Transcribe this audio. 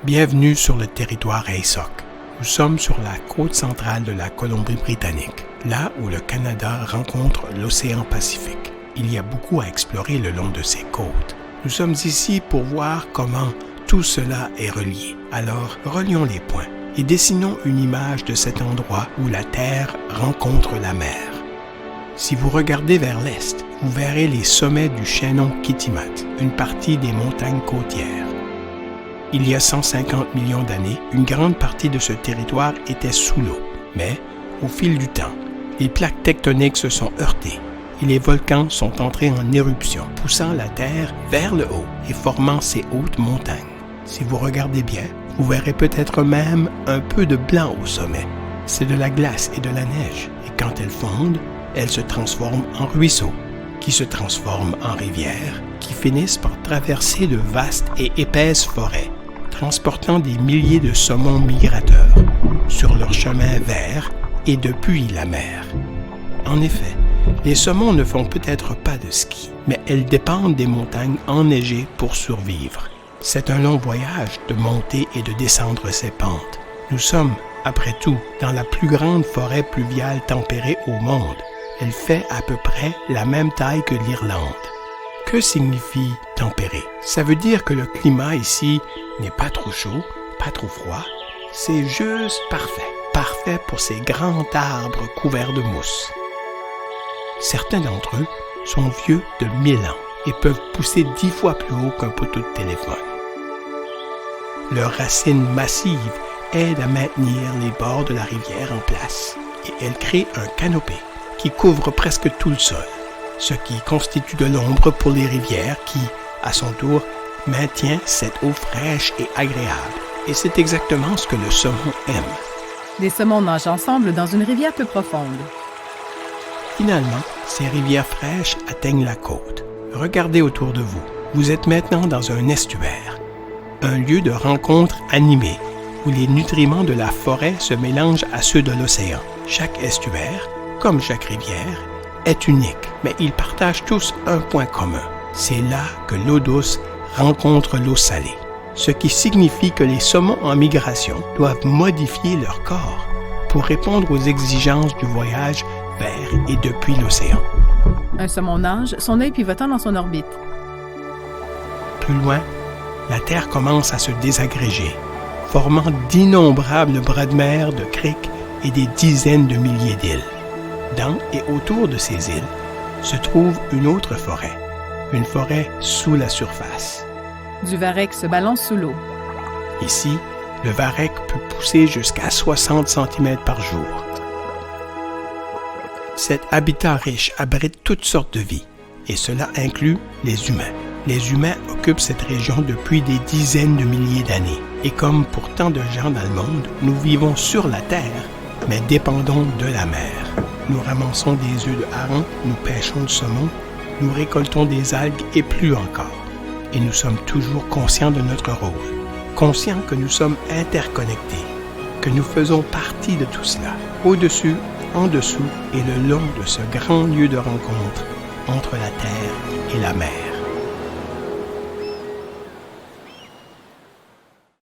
Bienvenue sur le territoire Eisok. Nous sommes sur la côte centrale de la Colombie-Britannique, là où le Canada rencontre l'océan Pacifique. Il y a beaucoup à explorer le long de ces côtes. Nous sommes ici pour voir comment tout cela est relié. Alors, relions les points et dessinons une image de cet endroit où la terre rencontre la mer. Si vous regardez vers l'est, vous verrez les sommets du chaînon Kitimat, une partie des montagnes côtières. Il y a 150 millions d'années, une grande partie de ce territoire était sous l'eau. Mais, au fil du temps, les plaques tectoniques se sont heurtées et les volcans sont entrés en éruption, poussant la terre vers le haut et formant ces hautes montagnes. Si vous regardez bien, vous verrez peut-être même un peu de blanc au sommet. C'est de la glace et de la neige, et quand elles fondent, elles se transforment en ruisseaux, qui se transforment en rivières, qui finissent par traverser de vastes et épaisses forêts, transportant des milliers de saumons migrateurs sur leur chemin vers et depuis la mer. En effet, les saumons ne font peut-être pas de ski, mais elles dépendent des montagnes enneigées pour survivre. C'est un long voyage de monter et de descendre ces pentes. Nous sommes, après tout, dans la plus grande forêt pluviale tempérée au monde. Elle fait à peu près la même taille que l'Irlande. Que signifie tempéré? Ça veut dire que le climat ici n'est pas trop chaud, pas trop froid. C'est juste parfait. Parfait pour ces grands arbres couverts de mousse. Certains d'entre eux sont vieux de 1000 ans et peuvent pousser 10 fois plus haut qu'un poteau de téléphone. Leurs racines massives aident à maintenir les bords de la rivière en place et elles créent un canopé qui couvre presque tout le sol, ce qui constitue de l'ombre pour les rivières qui, à son tour, maintient cette eau fraîche et agréable. Et c'est exactement ce que le saumon aime. Les saumons nagent ensemble dans une rivière peu profonde. Finalement, ces rivières fraîches atteignent la côte. Regardez autour de vous. Vous êtes maintenant dans un estuaire, un lieu de rencontre animé où les nutriments de la forêt se mélangent à ceux de l'océan. Chaque estuaire, comme chaque rivière, est unique, mais ils partagent tous un point commun. C'est là que l'eau douce rencontre l'eau salée, ce qui signifie que les saumons en migration doivent modifier leur corps pour répondre aux exigences du voyage vers et depuis l'océan. Un saumon nage, son œil pivotant dans son orbite. Plus loin, la Terre commence à se désagréger, formant d'innombrables bras de mer, de criques et des dizaines de milliers d'îles. Dans et autour de ces îles se trouve une autre forêt, une forêt sous la surface. Du varech se balance sous l'eau. Ici, le varech peut pousser jusqu'à 60 cm par jour. Cet habitat riche abrite toutes sortes de vies, et cela inclut les humains. Les humains occupent cette région depuis des dizaines de milliers d'années, et comme pour tant de gens dans le monde, nous vivons sur la terre, mais dépendons de la mer. Nous ramassons des œufs de hareng, nous pêchons le saumon, nous récoltons des algues et plus encore. Et nous sommes toujours conscients de notre rôle, conscients que nous sommes interconnectés, que nous faisons partie de tout cela, au-dessus, en dessous et le long de ce grand lieu de rencontre entre la terre et la mer.